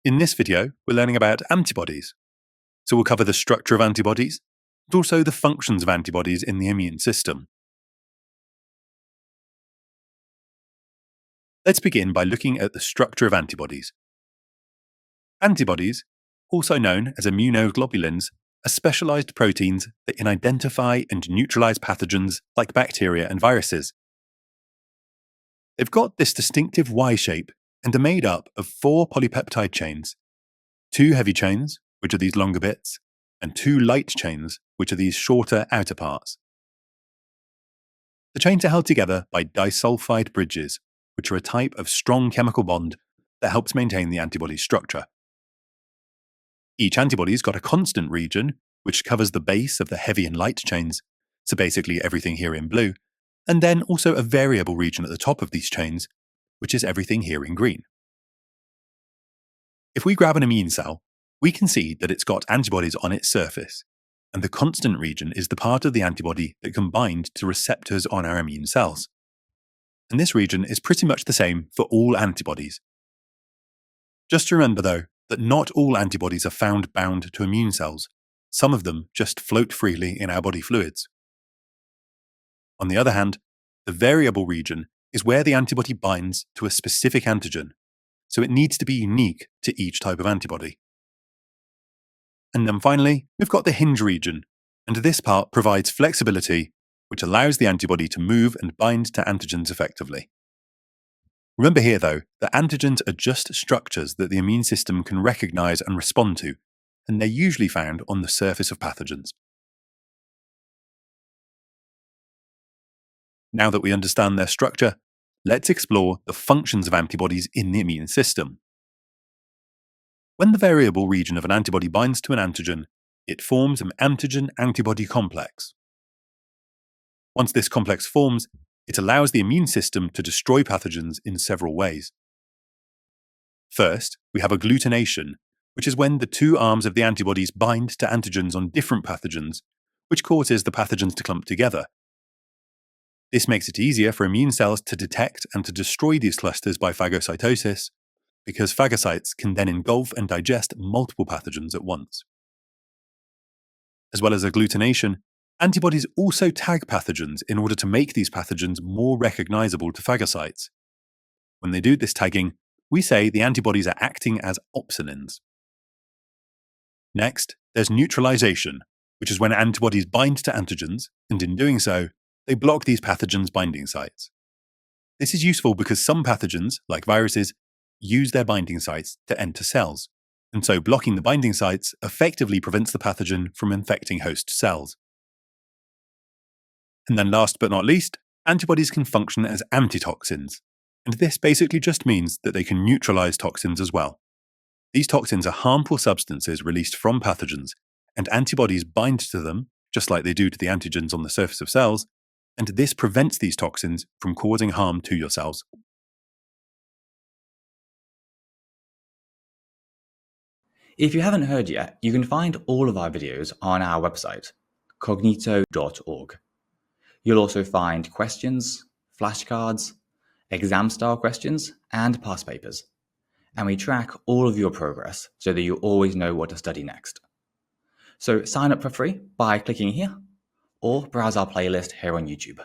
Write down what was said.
In this video, we're learning about antibodies. So we'll cover the structure of antibodies, but also the functions of antibodies in the immune system. Let's begin by looking at the structure of antibodies. Antibodies, also known as immunoglobulins, are specialized proteins that can identify and neutralize pathogens like bacteria and viruses. They've got this distinctive Y shape and are made up of 4 polypeptide chains, 2 heavy chains, which are these longer bits, and 2 light chains, which are these shorter outer parts. The chains are held together by disulfide bridges, which are a type of strong chemical bond that helps maintain the antibody's structure. Each antibody's got a constant region, which covers the base of the heavy and light chains, so basically everything here in blue, and then also a variable region at the top of these chains, which is everything here in green. If we grab an immune cell, we can see that it's got antibodies on its surface, and the constant region is the part of the antibody that can bind to receptors on our immune cells. And this region is pretty much the same for all antibodies. Just remember though, that not all antibodies are found bound to immune cells. Some of them just float freely in our body fluids. On the other hand, the variable region is where the antibody binds to a specific antigen, so it needs to be unique to each type of antibody. And then finally, we've got the hinge region, and this part provides flexibility, which allows the antibody to move and bind to antigens effectively. Remember here though, that antigens are just structures that the immune system can recognize and respond to, and they're usually found on the surface of pathogens. Now that we understand their structure, let's explore the functions of antibodies in the immune system. When the variable region of an antibody binds to an antigen, it forms an antigen-antibody complex. Once this complex forms, it allows the immune system to destroy pathogens in several ways. First, we have agglutination, which is when the 2 arms of the antibodies bind to antigens on different pathogens, which causes the pathogens to clump together. This makes it easier for immune cells to detect and to destroy these clusters by phagocytosis, because phagocytes can then engulf and digest multiple pathogens at once. As well as agglutination, antibodies also tag pathogens in order to make these pathogens more recognizable to phagocytes. When they do this tagging, we say the antibodies are acting as opsonins. Next, there's neutralisation, which is when antibodies bind to antigens, and in doing so, they block these pathogens' binding sites. This is useful because some pathogens, like viruses, use their binding sites to enter cells, and so blocking the binding sites effectively prevents the pathogen from infecting host cells. And then last but not least, antibodies can function as antitoxins, and this basically just means that they can neutralize toxins as well. These toxins are harmful substances released from pathogens, and antibodies bind to them, just like they do to the antigens on the surface of cells, and this prevents these toxins from causing harm to your cells. If you haven't heard yet, you can find all of our videos on our website, cognito.org. You'll also find questions, flashcards, exam-style questions, and past papers. And we track all of your progress so that you always know what to study next. So sign up for free by clicking here, or browse our playlist here on YouTube.